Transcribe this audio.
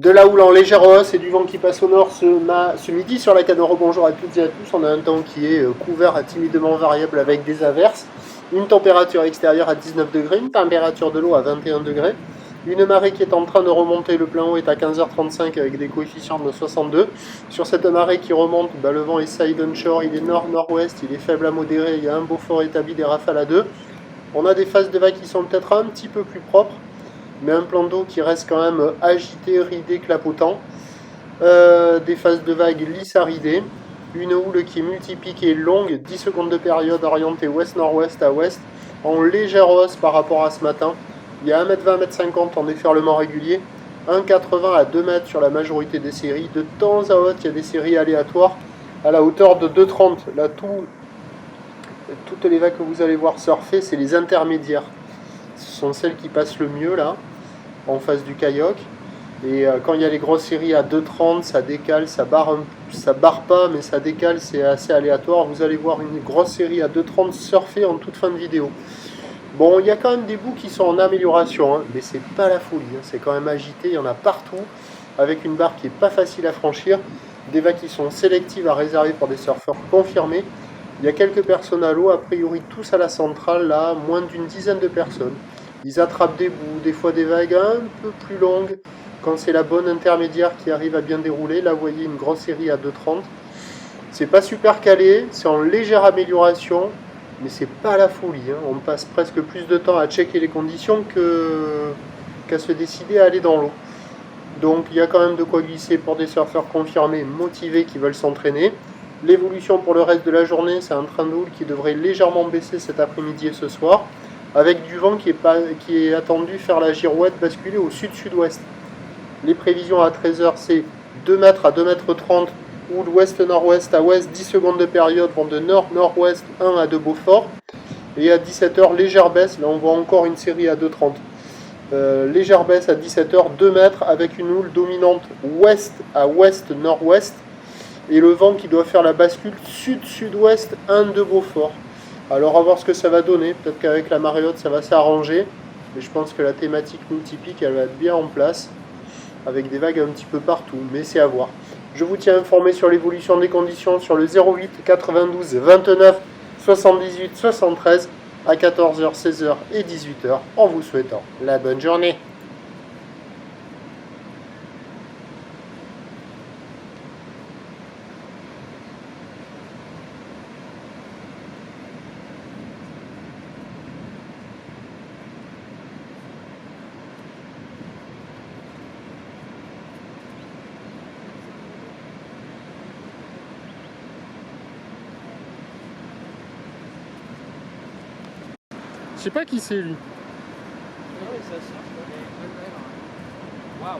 De la houle en légère hausse et du vent qui passe au nord ce midi sur la Cadore. Bonjour à toutes et à tous. On a un temps qui est couvert à timidement variable avec des averses. Une température extérieure à 19 degrés, une température de l'eau à 21 degrés. Une marée qui est en train de remonter, le plein haut est à 15h35 avec des coefficients de 62. Sur cette marée qui remonte, le vent est side onshore, il est nord-nord-ouest, il est faible à modéré, il y a un beau fort établi, des rafales à 2. On a des phases de vagues qui sont peut-être un petit peu plus propres, mais un plan d'eau qui reste quand même agité, ridé, clapotant. Des phases de vagues lisses à ridées. Une houle qui est multipique et longue, 10 secondes de période orientée ouest-nord-ouest à ouest, en légère hausse par rapport à ce matin. Il y a 1m20, 1m50 en déferlement régulier, 1m80 à 2m sur la majorité des séries. De temps à autre, il y a des séries aléatoires à la hauteur de 2,30. Là, toutes les vagues que vous allez voir surfer, c'est les intermédiaires. Ce sont celles qui passent le mieux là, en face du kayak. Et quand il y a les grosses séries à 2,30, ça décale, ça barre pas, mais ça décale, c'est assez aléatoire. Vous allez voir une grosse série à 2,30 surfer en toute fin de vidéo. Bon, il y a quand même des bouts qui sont en amélioration, hein, mais c'est pas la folie, hein, c'est quand même agité, il y en a partout, avec une barre qui est pas facile à franchir, des vagues qui sont sélectives à réserver pour des surfeurs confirmés. Il y a quelques personnes à l'eau, a priori tous à la centrale, là, moins d'une dizaine de personnes. Ils attrapent des bouts, des fois des vagues un peu plus longues, quand c'est la bonne intermédiaire qui arrive à bien dérouler. Là, vous voyez une grosse série à 2,30. C'est pas super calé, c'est en légère amélioration, mais c'est pas la folie, hein. On passe presque plus de temps à checker les conditions qu'à se décider à aller dans l'eau. Donc il y a quand même de quoi glisser pour des surfeurs confirmés, motivés, qui veulent s'entraîner. L'évolution pour le reste de la journée, c'est un train de houle qui devrait légèrement baisser cet après-midi et ce soir, avec du vent qui est attendu faire la girouette basculer au sud-sud-ouest. Les prévisions à 13h, c'est 2 mètres à 2,30 m, ou l'ouest-nord-ouest à ouest, 10 secondes de période vont de nord-nord-ouest, 1 à 2 Beaufort. Et à 17h, légère baisse, là on voit encore une série à 2,30. Légère baisse à 17h, 2 mètres avec une houle dominante ouest à ouest-nord-ouest. Et le vent qui doit faire la bascule sud-sud-ouest, 1 de Beaufort. Alors à voir ce que ça va donner, peut-être qu'avec la marée haute ça va s'arranger. Mais je pense que la thématique multipique elle va être bien en place, avec des vagues un petit peu partout, mais c'est à voir. Je vous tiens informé sur l'évolution des conditions sur le 08 92 29 78 73 à 14h, 16h et 18h en vous souhaitant la bonne journée. Je sais pas qui c'est lui. Waouh.